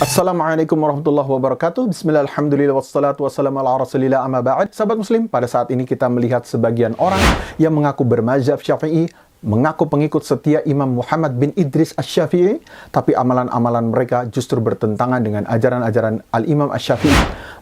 Assalamualaikum warahmatullahi wabarakatuh. Bismillah, alhamdulillah, wassalatu wassalamu ala rasulillah, amma ba'd. Sahabat muslim, pada saat ini kita melihat sebagian orang yang mengaku bermazhab Syafi'i, mengaku pengikut setia Imam Muhammad bin Idris Asy-Syafi'i, tapi amalan-amalan mereka justru bertentangan dengan ajaran-ajaran Al-Imam Asy-Syafi'i.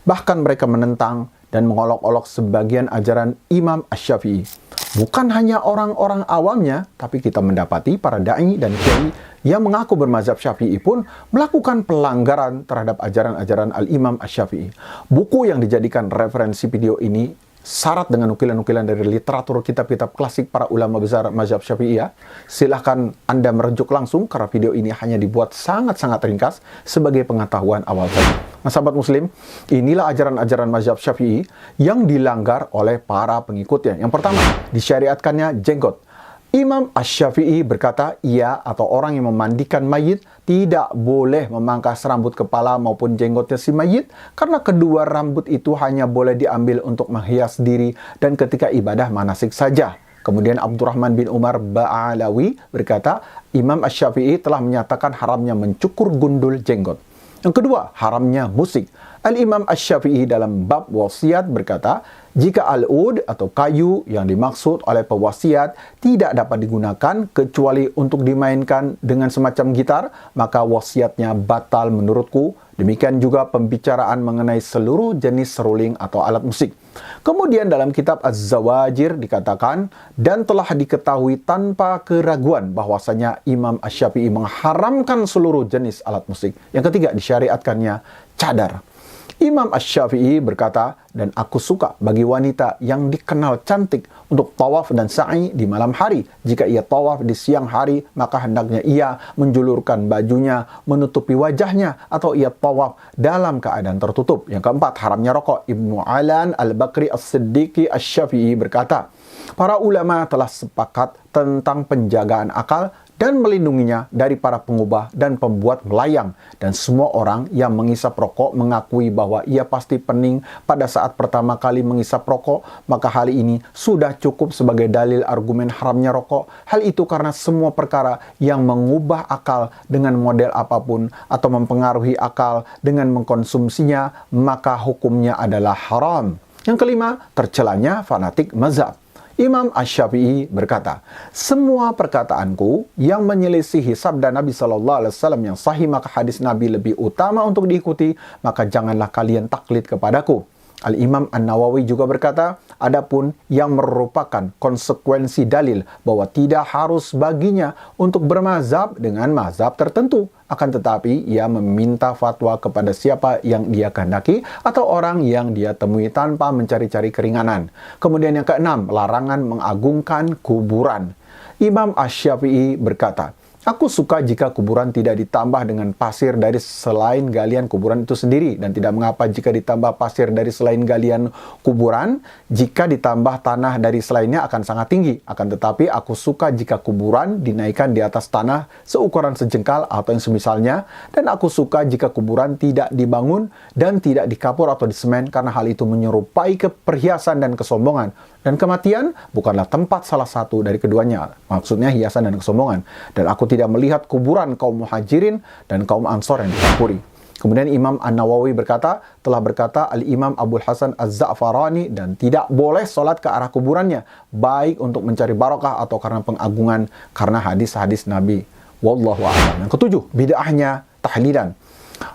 Bahkan mereka menentang dan mengolok-olok sebagian ajaran Imam Asy-Syafi'i. Bukan hanya orang-orang awamnya, tapi kita mendapati para da'i dan kiai yang mengaku bermazhab Syafi'i pun melakukan pelanggaran terhadap ajaran-ajaran Al-Imam Asy-Syafi'i. Buku yang dijadikan referensi video ini syarat dengan nukilan-nukilan dari literatur kitab-kitab klasik para ulama besar mazhab Syafi'iyah. Silahkan Anda merujuk langsung karena video ini hanya dibuat sangat-sangat ringkas sebagai pengetahuan awal saja. Nah, sahabat muslim, inilah ajaran-ajaran mazhab Syafi'i yang dilanggar oleh para pengikutnya. Yang pertama, disyariatkannya jenggot. Imam Asy-Syafi'i berkata, ia atau orang yang memandikan mayit tidak boleh memangkas rambut kepala maupun jenggotnya si mayit, karena kedua rambut itu hanya boleh diambil untuk menghias diri dan ketika ibadah manasik saja. Kemudian Abdurrahman bin Umar Ba'alawi berkata, Imam Asy-Syafi'i telah menyatakan haramnya mencukur gundul jenggot. Yang kedua, haramnya musik. Al-Imam Asy-Syafi'i dalam bab wasiat berkata, jika al-ud atau kayu yang dimaksud oleh pewasiat tidak dapat digunakan kecuali untuk dimainkan dengan semacam gitar, maka wasiatnya batal menurutku. Demikian juga pembicaraan mengenai seluruh jenis seruling atau alat musik. Kemudian dalam kitab Az-Zawajir dikatakan, dan telah diketahui tanpa keraguan bahwasanya Imam Asy-Syafi'i mengharamkan seluruh jenis alat musik. Yang ketiga, disyariatkannya cadar. Imam Asy-Syafi'i berkata, dan aku suka bagi wanita yang dikenal cantik untuk tawaf dan sa'i di malam hari. Jika ia tawaf di siang hari, maka hendaknya ia menjulurkan bajunya, menutupi wajahnya, atau ia tawaf dalam keadaan tertutup. Yang keempat, haramnya rokok. Ibnu Alan Al-Bakri As-Siddiqi Asy-Syafi'i berkata, para ulama telah sepakat tentang penjagaan akal dan melindunginya dari para pengubah dan pembuat melayang. Dan semua orang yang mengisap rokok mengakui bahwa ia pasti pening pada saat pertama kali mengisap rokok, maka hal ini sudah cukup sebagai dalil argumen haramnya rokok. Hal itu karena semua perkara yang mengubah akal dengan model apapun atau mempengaruhi akal dengan mengkonsumsinya, maka hukumnya adalah haram. Yang kelima, tercelanya fanatik mazhab. Imam Asy-Syafi'i berkata, semua perkataanku yang menyelisihi sabda Nabi SAW yang sahih, maka hadis Nabi lebih utama untuk diikuti, maka janganlah kalian taklid kepadaku. Al-Imam An-Nawawi juga berkata, adapun yang merupakan konsekuensi dalil bahwa tidak harus baginya untuk bermazhab dengan mazhab tertentu. Akan tetapi, ia meminta fatwa kepada siapa yang dia kehendaki atau orang yang dia temui tanpa mencari-cari keringanan. Kemudian yang keenam, larangan mengagungkan kuburan. Imam Asy-Syafi'i berkata, aku suka jika kuburan tidak ditambah dengan pasir dari selain galian kuburan itu sendiri, dan tidak mengapa jika ditambah pasir dari selain galian kuburan. Jika ditambah tanah dari selainnya akan sangat tinggi. Akan tetapi aku suka jika kuburan dinaikkan di atas tanah seukuran sejengkal atau yang semisalnya, dan aku suka jika kuburan tidak dibangun dan tidak dikapur atau disemen, karena hal itu menyerupai keperhiasan dan kesombongan. Dan kematian bukanlah tempat salah satu dari keduanya, maksudnya hiasan dan kesombongan. Dan aku tidak melihat kuburan kaum muhajirin dan kaum ansor yang dikapuri. Kemudian Imam An-Nawawi berkata, telah berkata Al-Imam Abul Hasan Az-Za'farani, dan tidak boleh sholat ke arah kuburannya, baik untuk mencari barokah atau karena pengagungan, karena hadis-hadis Nabi. Wallahu a'lam. Yang ketujuh, bid'ahnya tahlilan.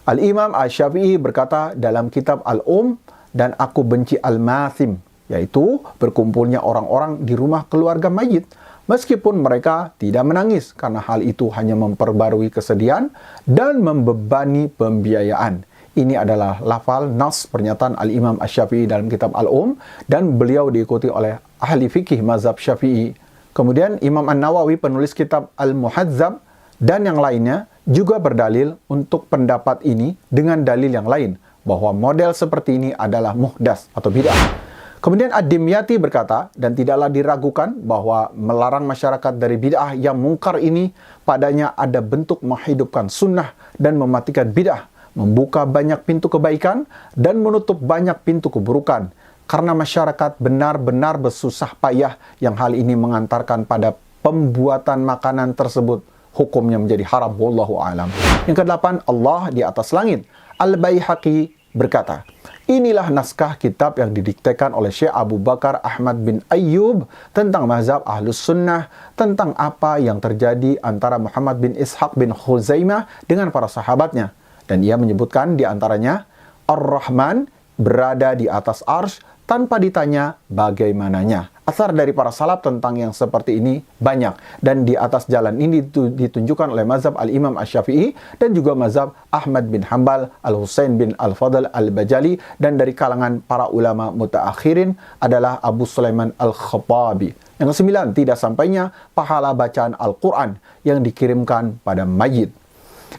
Al-Imam Asy-Syafi'i berkata dalam kitab Al-Um, dan aku benci al-mathim, yaitu berkumpulnya orang-orang di rumah keluarga mayit, meskipun mereka tidak menangis, karena hal itu hanya memperbarui kesedihan dan membebani pembiayaan. Ini adalah lafal nas pernyataan Al-Imam Asy-Syafi'i dalam kitab Al-Um, dan beliau diikuti oleh ahli fikih mazhab Syafi'i. Kemudian Imam An-Nawawi, penulis kitab Al-Muhadzab, dan yang lainnya juga berdalil untuk pendapat ini dengan dalil yang lain, bahwa model seperti ini adalah muhdas atau bid'ah. Kemudian Ad-Dimyati berkata, dan tidaklah diragukan bahwa melarang masyarakat dari bid'ah yang mungkar ini padanya ada bentuk menghidupkan sunnah dan mematikan bid'ah, membuka banyak pintu kebaikan dan menutup banyak pintu keburukan. Karena masyarakat benar-benar bersusah payah yang hal ini mengantarkan pada pembuatan makanan tersebut hukumnya menjadi haram. Wallahu a'lam. Yang kedelapan, Allah di atas langit. Al-Baihaqi berkata, inilah naskah kitab yang didiktekan oleh Syekh Abu Bakar Ahmad bin Ayyub tentang mazhab Ahlus Sunnah, tentang apa yang terjadi antara Muhammad bin Ishaq bin Khuzaimah dengan para sahabatnya. Dan ia menyebutkan di antaranya, Ar-Rahman berada di atas arsy tanpa ditanya bagaimananya. Asar dari para salaf tentang yang seperti ini banyak. Dan di atas jalan ini ditunjukkan oleh mazhab Al-Imam Asy-Syafi'i dan juga mazhab Ahmad bin Hanbal, Al-Husain bin Al-Fadl Al-Bajali, dan dari kalangan para ulama mutaakhirin adalah Abu Sulaiman Al-Khattabi. Yang kesembilan, tidak sampainya pahala bacaan Al-Quran yang dikirimkan pada mayit.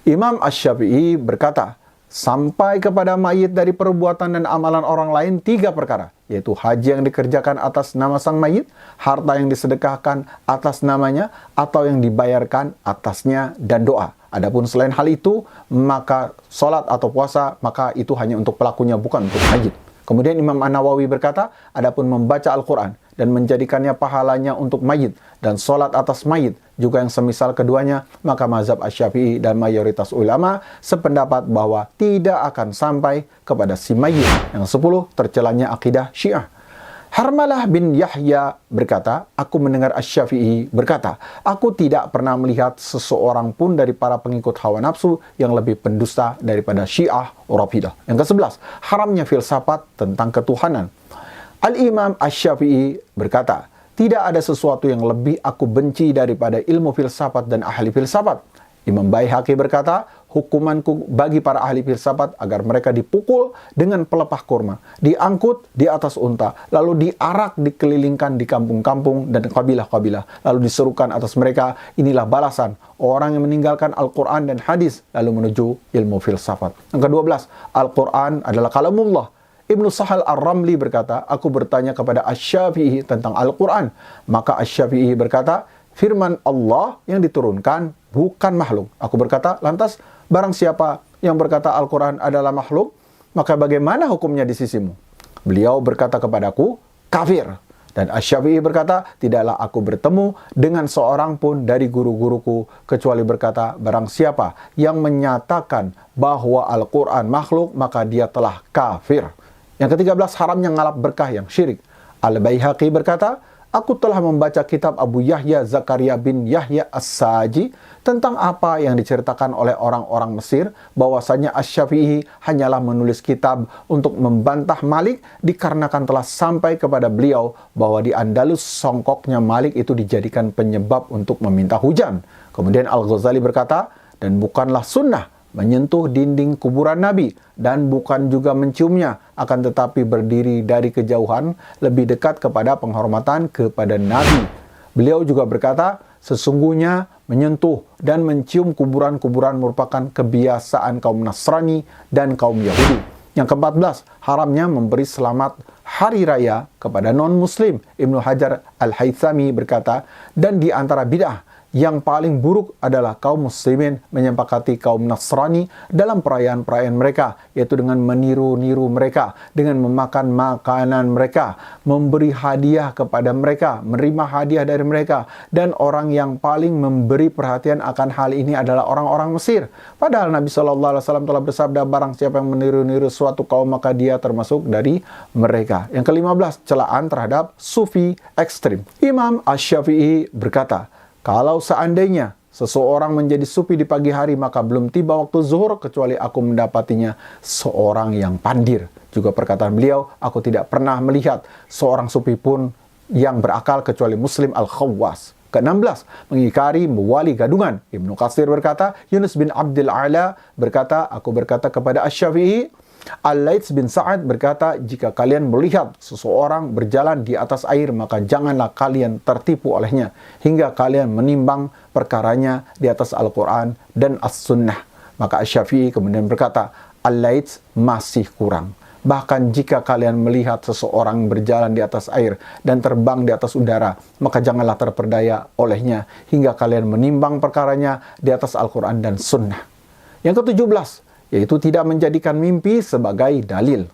Imam Asy-Syafi'i berkata, sampai kepada mayit dari perbuatan dan amalan orang lain 3 perkara, yaitu haji yang dikerjakan atas nama sang mayit, harta yang disedekahkan atas namanya, atau yang dibayarkan atasnya, dan doa. Adapun selain hal itu, maka sholat atau puasa, maka itu hanya untuk pelakunya, bukan untuk mayit. Kemudian Imam An-Nawawi berkata, adapun membaca Al-Quran dan menjadikannya pahalanya untuk mayit dan sholat atas mayit, juga yang semisal keduanya, maka mazhab Asy-Syafi'i dan mayoritas ulama sependapat bahwa tidak akan sampai kepada si mayit. Yang 10, tercelanya akidah Syiah. Harmalah bin Yahya berkata, aku mendengar Asy-Syafi'i berkata, aku tidak pernah melihat seseorang pun dari para pengikut hawa nafsu yang lebih pendusta daripada Syiah Rafidah. Yang ke-11, haramnya filsafat tentang ketuhanan. Al-Imam Asy-Syafi'i berkata, tidak ada sesuatu yang lebih aku benci daripada ilmu filsafat dan ahli filsafat. Imam Baihaqi berkata, hukumanku bagi para ahli filsafat agar mereka dipukul dengan pelepah kurma, diangkut di atas unta, lalu diarak dikelilingkan di kampung-kampung dan kabilah-kabilah, lalu diserukan atas mereka, inilah balasan orang yang meninggalkan Al-Quran dan hadis, lalu menuju ilmu filsafat. Yang ke-12, Al-Quran adalah kalamullah. Ibnu Sahal Ar-Ramli berkata, aku bertanya kepada Asy-Syafi'i tentang Al-Quran. Maka Asy-Syafi'i berkata, firman Allah yang diturunkan bukan makhluk. Aku berkata, lantas barang siapa yang berkata Al-Quran adalah makhluk, maka bagaimana hukumnya di sisimu? Beliau berkata kepadaku, kafir. Dan Asy-Syafi'i berkata, tidaklah aku bertemu dengan seorang pun dari guru-guruku, kecuali berkata, barang siapa yang menyatakan bahwa Al-Quran makhluk, maka dia telah kafir. Yang ke-13, haramnya ngalap berkah yang syirik. Al-Baihaqi berkata, aku telah membaca kitab Abu Yahya Zakaria bin Yahya As-Saji tentang apa yang diceritakan oleh orang-orang Mesir, bahwasanya Asy-Syafi'i hanyalah menulis kitab untuk membantah Malik dikarenakan telah sampai kepada beliau bahwa di Andalus songkoknya Malik itu dijadikan penyebab untuk meminta hujan. Kemudian Al-Ghazali berkata, dan bukanlah sunnah menyentuh dinding kuburan Nabi, dan bukan juga menciumnya, akan tetapi berdiri dari kejauhan lebih dekat kepada penghormatan kepada Nabi. Beliau juga berkata, sesungguhnya menyentuh dan mencium kuburan-kuburan merupakan kebiasaan kaum Nasrani dan kaum Yahudi. Yang ke-14, haramnya memberi selamat hari raya kepada non-muslim. Ibnu Hajar Al-Haythami berkata, dan di antara bid'ah yang paling buruk adalah kaum muslimin menyepakati kaum Nasrani dalam perayaan-perayaan mereka, yaitu dengan meniru-niru mereka, dengan memakan makanan mereka, memberi hadiah kepada mereka, menerima hadiah dari mereka, dan orang yang paling memberi perhatian akan hal ini adalah orang-orang Mesir. Padahal Nabi SAW telah bersabda, barang siapa yang meniru-niru suatu kaum, maka dia termasuk dari mereka. Yang ke-15, celaan terhadap sufi ekstrim. Imam Asy-Syafi'i berkata, kalau seandainya seseorang menjadi sufi di pagi hari, maka belum tiba waktu zuhur kecuali aku mendapatinya seorang yang pandir. Juga perkataan beliau, aku tidak pernah melihat seorang sufi pun yang berakal kecuali Muslim Al-Khawwas. Ke-16, mengingkari wali gadungan. Ibnu Katsir berkata, Yunus bin Abdul A'la berkata, aku berkata kepada Asy-Syafi'i, Al-Laits bin Sa'ad berkata, jika kalian melihat seseorang berjalan di atas air, maka janganlah kalian tertipu olehnya, hingga kalian menimbang perkaranya di atas Al-Quran dan As-Sunnah. Maka Asy-Syafi'i kemudian berkata, Al-Laits masih kurang. Bahkan jika kalian melihat seseorang berjalan di atas air dan terbang di atas udara, maka janganlah terperdaya olehnya, hingga kalian menimbang perkaranya di atas Al-Quran dan Sunnah. Yang ke-17, yaitu tidak menjadikan mimpi sebagai dalil.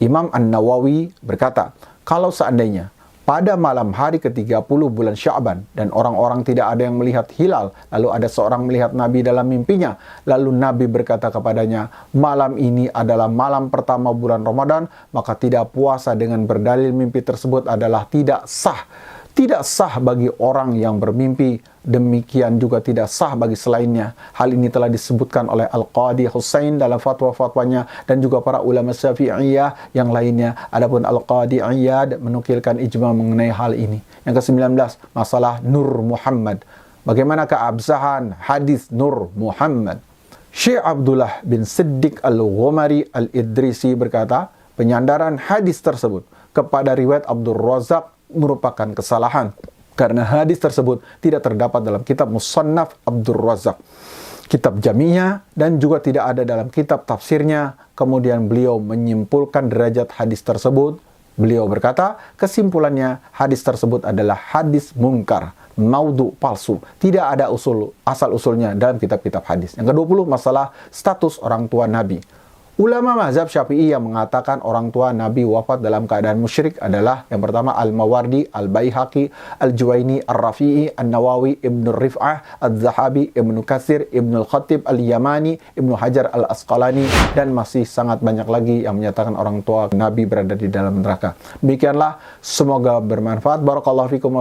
Imam An-Nawawi berkata, kalau seandainya pada malam hari ke-30 bulan Sya'ban, dan orang-orang tidak ada yang melihat hilal. Lalu ada seorang melihat Nabi dalam mimpinya. Lalu Nabi berkata kepadanya, malam ini adalah malam pertama bulan Ramadan, maka tidak puasa dengan berdalil mimpi tersebut adalah tidak sah. Tidak sah bagi orang yang bermimpi, demikian juga tidak sah bagi selainnya. Hal ini telah disebutkan oleh Al-Qadi Husain dalam fatwa-fatwanya dan juga para ulama Syafi'iyah yang lainnya. Adapun Al-Qadi Iyad menukilkan ijma mengenai hal ini. Yang ke-19, masalah Nur Muhammad. Bagaimana keabsahan hadis Nur Muhammad? Syekh Abdullah bin Siddiq Al-Ghumari Al-Idrisi berkata, penyandaran hadis tersebut kepada riwayat Abdul Razak merupakan kesalahan karena hadis tersebut tidak terdapat dalam kitab Musannaf Abdul Razak, kitab Jami'nya, dan juga tidak ada dalam kitab tafsirnya. Kemudian beliau menyimpulkan derajat hadis tersebut. Beliau berkata, kesimpulannya hadis tersebut adalah hadis mungkar, maudhu, palsu, tidak ada asal-usulnya dalam kitab-kitab hadis. Yang ke-20, masalah status orang tua Nabi. Ulama mazhab Syafi'i yang mengatakan orang tua Nabi wafat dalam keadaan musyrik adalah yang pertama Al-Mawardi, Al-Baihaqi, Al-Juwaini, Ar-Rafi'i, An-Nawawi, Ibnu Rif'ah, Al-Zahabi, Ibnu Katsir, Ibnu Al-Khatib, Al-Yamani, Ibnu Hajar Al-Asqalani, dan masih sangat banyak lagi yang menyatakan orang tua Nabi berada di dalam neraka. Demikianlah, semoga bermanfaat. Barakallahu fikum.